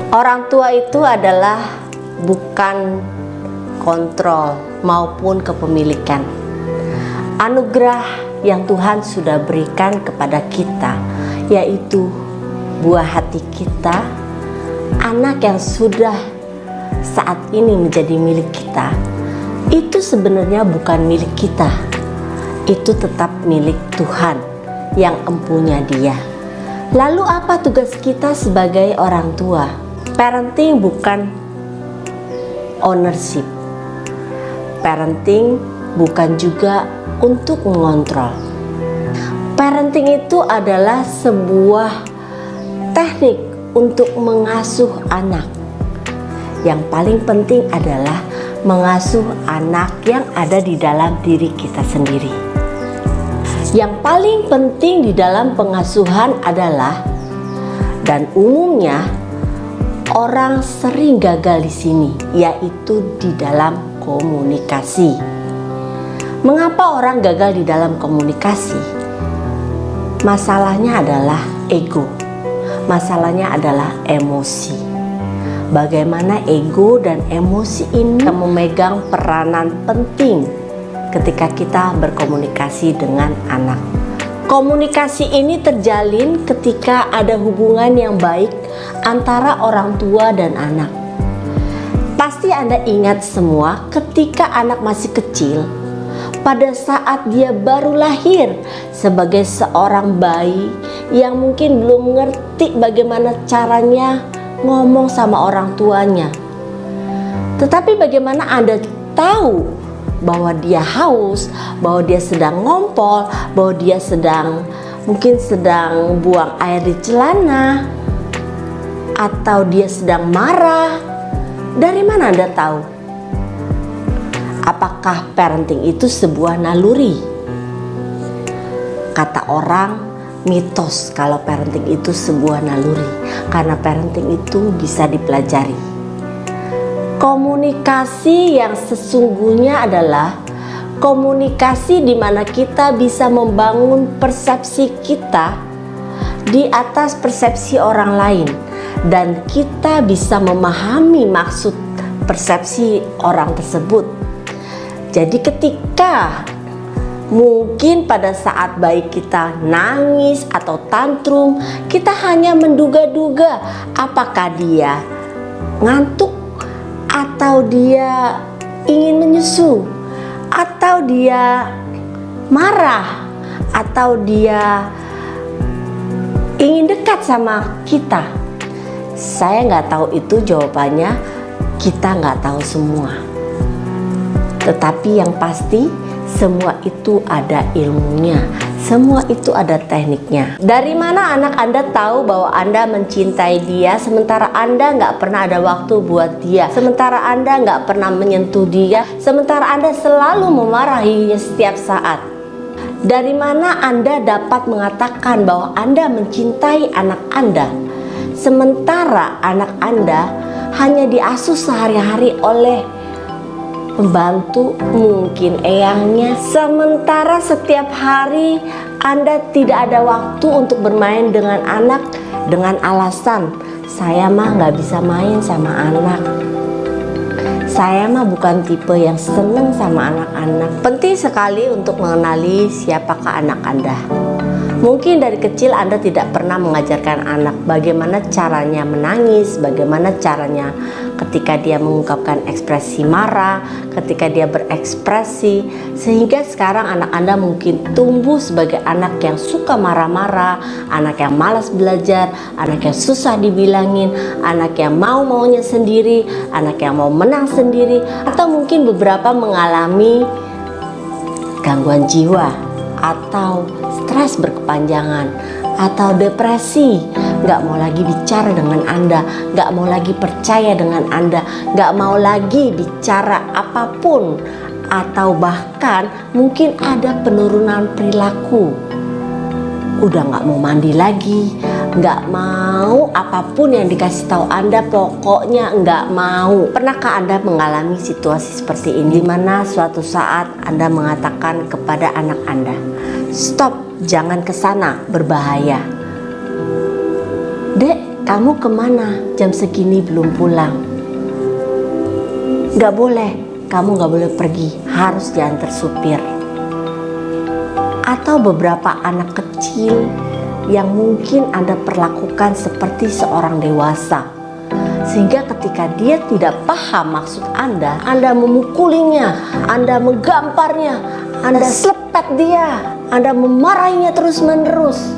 Orang tua itu adalah bukan kontrol maupun kepemilikan. Anugerah yang Tuhan sudah berikan kepada kita, yaitu buah hati kita, anak yang sudah saat ini menjadi milik kita. Itu sebenarnya bukan milik kita, itu tetap milik Tuhan yang empunya Dia. Lalu apa tugas kita sebagai orang tua? Parenting bukan ownership. Parenting bukan juga untuk mengontrol. Parenting itu adalah sebuah teknik untuk mengasuh anak. Yang paling penting adalah mengasuh anak yang ada di dalam diri kita sendiri. Yang paling penting di dalam pengasuhan adalah, dan umumnya orang sering gagal di sini, yaitu di dalam komunikasi. Mengapa orang gagal di dalam komunikasi? Masalahnya adalah ego. Masalahnya adalah emosi. Bagaimana ego dan emosi ini memegang peranan penting ketika kita berkomunikasi dengan anak. Komunikasi ini terjalin ketika ada hubungan yang baik antara orang tua dan anak. Pasti Anda ingat semua ketika anak masih kecil, pada saat dia baru lahir sebagai seorang bayi yang mungkin belum ngerti bagaimana caranya ngomong sama orang tuanya. Tetapi bagaimana Anda tahu bahwa dia haus, bahwa dia sedang ngompol, bahwa dia mungkin sedang buang air di celana, atau dia sedang marah? Dari mana Anda tahu? Apakah parenting itu sebuah naluri? Kata orang, mitos kalau parenting itu sebuah naluri, karena parenting itu bisa dipelajari. Komunikasi yang sesungguhnya adalah komunikasi di mana kita bisa membangun persepsi kita di atas persepsi orang lain, dan kita bisa memahami maksud persepsi orang tersebut. Jadi ketika mungkin pada saat bayi kita nangis atau tantrum, kita hanya menduga-duga apakah dia ngantuk, atau dia ingin menyusu, atau dia marah, atau dia ingin dekat sama kita. Saya nggak tahu itu jawabannya, kita nggak tahu semua. Tetapi yang pasti semua itu ada ilmunya, semua itu ada tekniknya. Dari mana anak Anda tahu bahwa Anda mencintai dia sementara Anda nggak pernah ada waktu buat dia, sementara Anda nggak pernah menyentuh dia, sementara Anda selalu memarahinya setiap saat? Dari mana Anda dapat mengatakan bahwa Anda mencintai anak Anda sementara anak Anda hanya diasuh sehari-hari oleh pembantu, mungkin eyangnya, sementara setiap hari Anda tidak ada waktu untuk bermain dengan anak dengan alasan, saya mah nggak bisa main sama anak, saya mah bukan tipe yang seneng sama anak-anak. Penting sekali untuk mengenali siapakah anak Anda. Mungkin dari kecil Anda tidak pernah mengajarkan anak bagaimana caranya menangis, bagaimana caranya ketika dia mengungkapkan ekspresi marah, ketika dia berekspresi, sehingga sekarang anak Anda mungkin tumbuh sebagai anak yang suka marah-marah, anak yang malas belajar, anak yang susah dibilangin, anak yang maunya sendiri, anak yang mau menang sendiri, atau mungkin beberapa mengalami gangguan jiwa atau stres berkepanjangan atau depresi, nggak mau lagi bicara dengan Anda, nggak mau lagi percaya dengan Anda, nggak mau lagi bicara apapun, atau bahkan mungkin ada penurunan perilaku, udah nggak mau mandi lagi, nggak mau apapun yang dikasih tahu Anda, pokoknya nggak mau. Pernahkah Anda mengalami situasi seperti ini, di mana suatu saat Anda mengatakan kepada anak Anda, stop, jangan ke sana, berbahaya. Dek, kamu kemana? Jam segini belum pulang. Gak boleh, kamu gak boleh pergi, harus diantar supir. Atau beberapa anak kecil yang mungkin Anda perlakukan seperti seorang dewasa, sehingga ketika dia tidak paham maksud Anda memukulinya, Anda menggamparnya, Anda selepet dia, Anda memarahinya terus-menerus.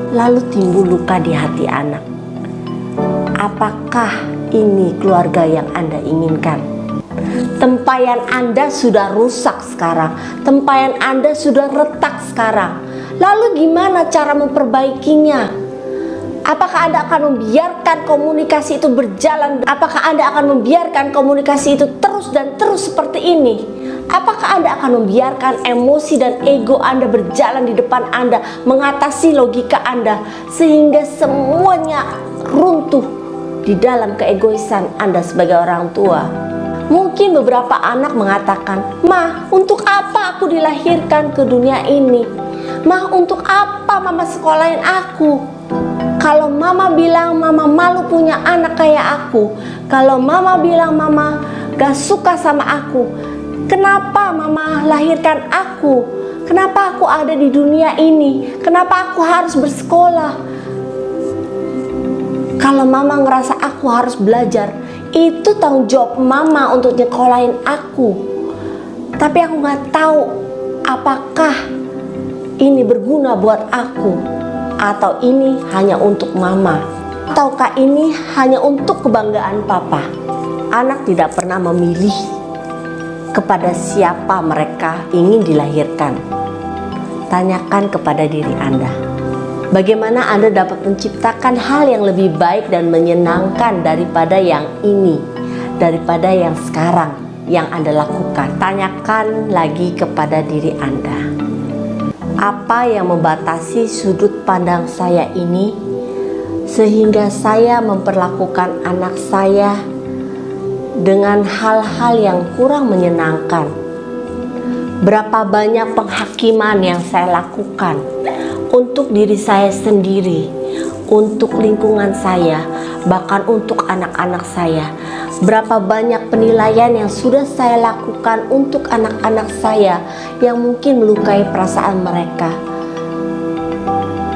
Lalu timbul luka di hati anak. Apakah ini keluarga yang Anda inginkan? Tempayan Anda sudah rusak sekarang, tempayan Anda sudah retak sekarang. Lalu gimana cara memperbaikinya? Apakah Anda akan membiarkan komunikasi itu berjalan? Apakah Anda akan membiarkan komunikasi itu terus dan terus seperti ini? Apakah Anda akan membiarkan emosi dan ego Anda berjalan di depan Anda, mengatasi logika Anda, sehingga semuanya runtuh di dalam keegoisan Anda sebagai orang tua? Mungkin beberapa anak mengatakan, "Ma, untuk apa aku dilahirkan ke dunia ini? Ma, untuk apa mama sekolahin aku? Kalau mama bilang mama malu punya anak kayak aku, kalau mama bilang mama gak suka sama aku, kenapa mama lahirkan aku? Kenapa aku ada di dunia ini? Kenapa aku harus bersekolah? Kalau mama ngerasa aku harus belajar, itu tanggung jawab mama untuk nyekolahin aku. Tapi aku gak tahu apakah ini berguna buat aku, atau ini hanya untuk mama, ataukah ini hanya untuk kebanggaan papa." Anak tidak pernah memilih kepada siapa mereka ingin dilahirkan. Tanyakan kepada diri Anda, bagaimana Anda dapat menciptakan hal yang lebih baik dan menyenangkan daripada yang ini, daripada yang sekarang yang Anda lakukan. Tanyakan lagi kepada diri Anda, apa yang membatasi sudut pandang saya ini sehingga saya memperlakukan anak saya dengan hal-hal yang kurang menyenangkan? Berapa banyak penghakiman yang saya lakukan untuk diri saya sendiri, untuk lingkungan saya, bahkan untuk anak-anak saya? Berapa banyak penilaian yang sudah saya lakukan untuk anak-anak saya yang mungkin melukai perasaan mereka?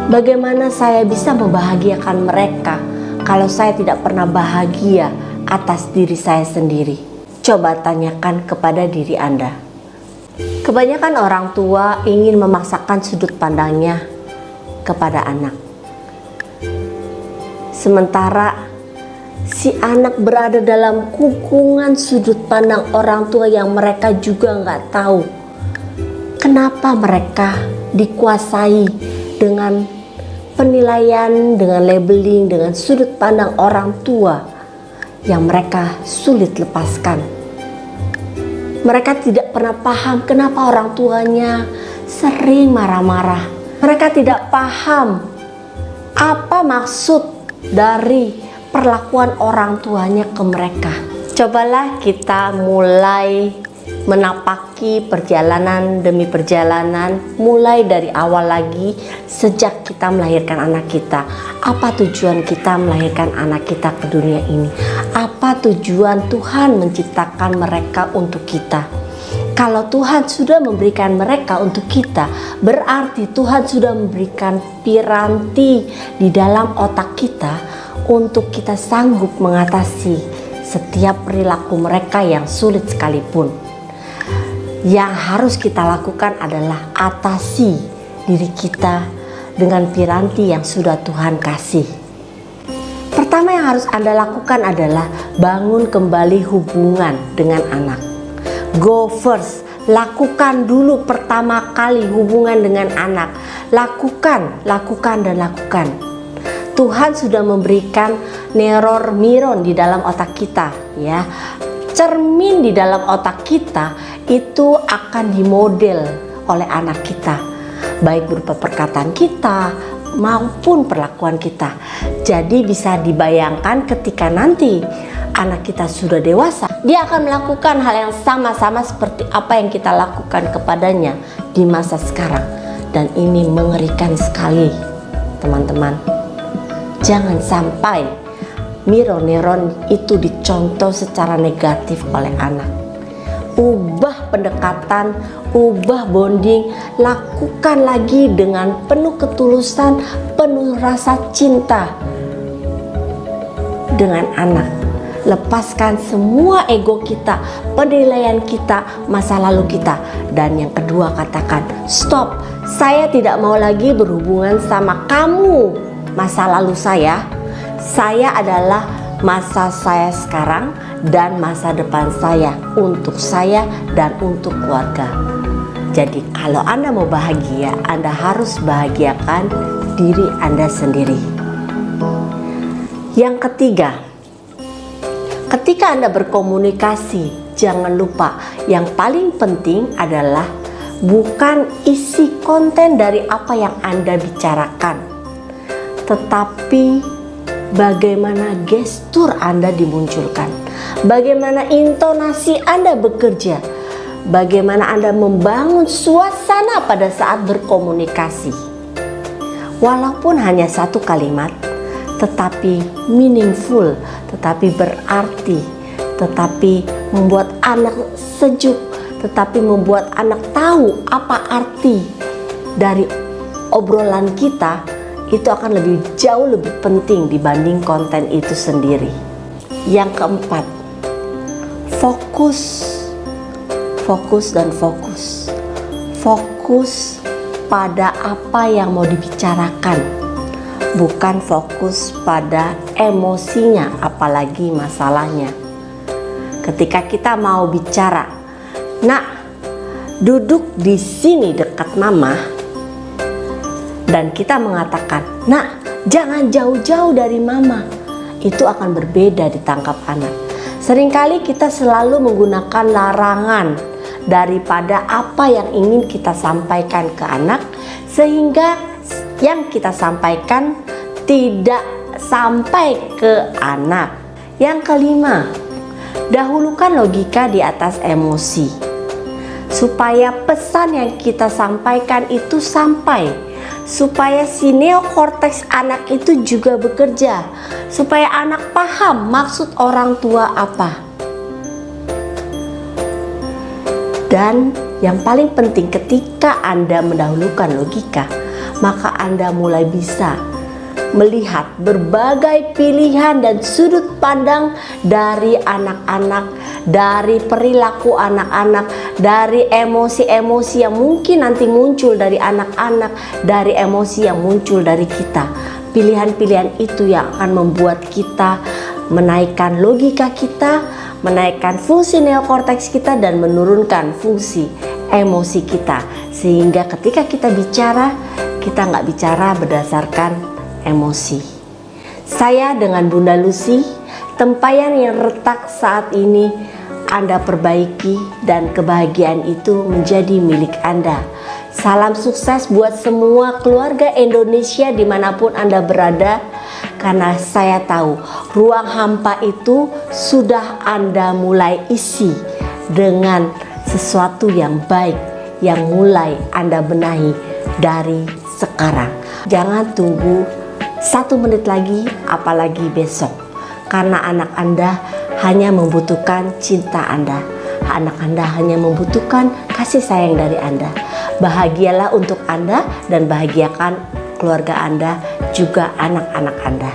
Bagaimana saya bisa membahagiakan mereka kalau saya tidak pernah bahagia atas diri saya sendiri? Coba tanyakan kepada diri Anda. Kebanyakan orang tua ingin memaksakan sudut pandangnya kepada anak, sementara si anak berada dalam kukungan sudut pandang orang tua yang mereka juga nggak tahu kenapa mereka dikuasai dengan penilaian, dengan labeling, dengan sudut pandang orang tua yang mereka sulit lepaskan. Mereka tidak pernah paham kenapa orang tuanya sering marah-marah. Mereka tidak paham apa maksud dari perlakuan orang tuanya ke mereka. Cobalah kita mulai menapaki perjalanan demi perjalanan, mulai dari awal lagi, sejak kita melahirkan anak kita. Apa tujuan kita melahirkan anak kita ke dunia ini? Apa tujuan Tuhan menciptakan mereka untuk kita? Kalau Tuhan sudah memberikan mereka untuk kita, berarti Tuhan sudah memberikan piranti di dalam otak kita untuk kita sanggup mengatasi setiap perilaku mereka yang sulit sekalipun. Yang harus kita lakukan adalah atasi diri kita dengan piranti yang sudah Tuhan kasih. Pertama yang harus Anda lakukan adalah bangun kembali hubungan dengan anak. Go first, lakukan dulu pertama kali hubungan dengan anak. Lakukan dan lakukan. Tuhan sudah memberikan mirror di dalam otak kita, ya. Cermin di dalam otak kita itu akan dimodel oleh anak kita, baik berupa perkataan kita maupun perlakuan kita. Jadi bisa dibayangkan ketika nanti anak kita sudah dewasa, dia akan melakukan hal yang sama seperti apa yang kita lakukan kepadanya di masa sekarang. Dan ini mengerikan sekali, teman-teman. Jangan sampai mirror neuron itu dicontoh secara negatif oleh anak. Ubah pendekatan, ubah bonding, lakukan lagi dengan penuh ketulusan, penuh rasa cinta dengan anak. Lepaskan semua ego kita, penilaian kita, masa lalu kita. Dan yang kedua, katakan stop, saya tidak mau lagi berhubungan sama kamu. Masa lalu saya adalah masa saya sekarang dan masa depan saya, untuk saya dan untuk keluarga. Jadi kalau Anda mau bahagia, Anda harus bahagiakan diri Anda sendiri. Yang ketiga, ketika Anda berkomunikasi, jangan lupa yang paling penting adalah bukan isi konten dari apa yang Anda bicarakan, tetapi bagaimana gestur Anda dimunculkan, bagaimana intonasi Anda bekerja, bagaimana Anda membangun suasana pada saat berkomunikasi. Walaupun hanya satu kalimat, tetapi meaningful, tetapi berarti, tetapi membuat anak sejuk, tetapi membuat anak tahu apa arti dari obrolan kita, itu akan jauh lebih penting dibanding konten itu sendiri. Yang keempat, fokus dan fokus. Fokus pada apa yang mau dibicarakan, bukan fokus pada emosinya, apalagi masalahnya. Ketika kita mau bicara, "Nak, duduk di sini dekat mama," dan kita mengatakan, "Nak, jangan jauh-jauh dari mama," itu akan berbeda ditangkap anak. Seringkali kita selalu menggunakan larangan daripada apa yang ingin kita sampaikan ke anak, sehingga yang kita sampaikan tidak sampai ke anak. Yang kelima, dahulukan logika di atas emosi, supaya pesan yang kita sampaikan itu sampai, supaya si neokorteks anak itu juga bekerja, supaya anak paham maksud orang tua apa. Dan yang paling penting, ketika Anda mendahulukan logika, maka Anda mulai bisa melihat berbagai pilihan dan sudut pandang dari anak-anak, dari perilaku anak-anak, dari emosi-emosi yang mungkin nanti muncul dari anak-anak, dari emosi yang muncul dari kita. Pilihan-pilihan itu yang akan membuat kita menaikkan logika kita, menaikkan fungsi neokorteks kita, dan menurunkan fungsi emosi kita. Sehingga ketika kita bicara, kita nggak bicara berdasarkan emosi. Saya dengan Bunda Lucy, tempayan yang retak saat ini Anda perbaiki, dan kebahagiaan itu menjadi milik Anda. Salam sukses buat semua keluarga Indonesia dimanapun Anda berada, karena saya tahu ruang hampa itu sudah Anda mulai isi dengan sesuatu yang baik yang mulai Anda benahi dari sekarang. Jangan tunggu 1 menit lagi, apalagi besok, karena anak Anda hanya membutuhkan cinta Anda. Anak Anda hanya membutuhkan kasih sayang dari Anda. Bahagialah untuk Anda dan bahagiakan keluarga Anda, juga anak-anak Anda.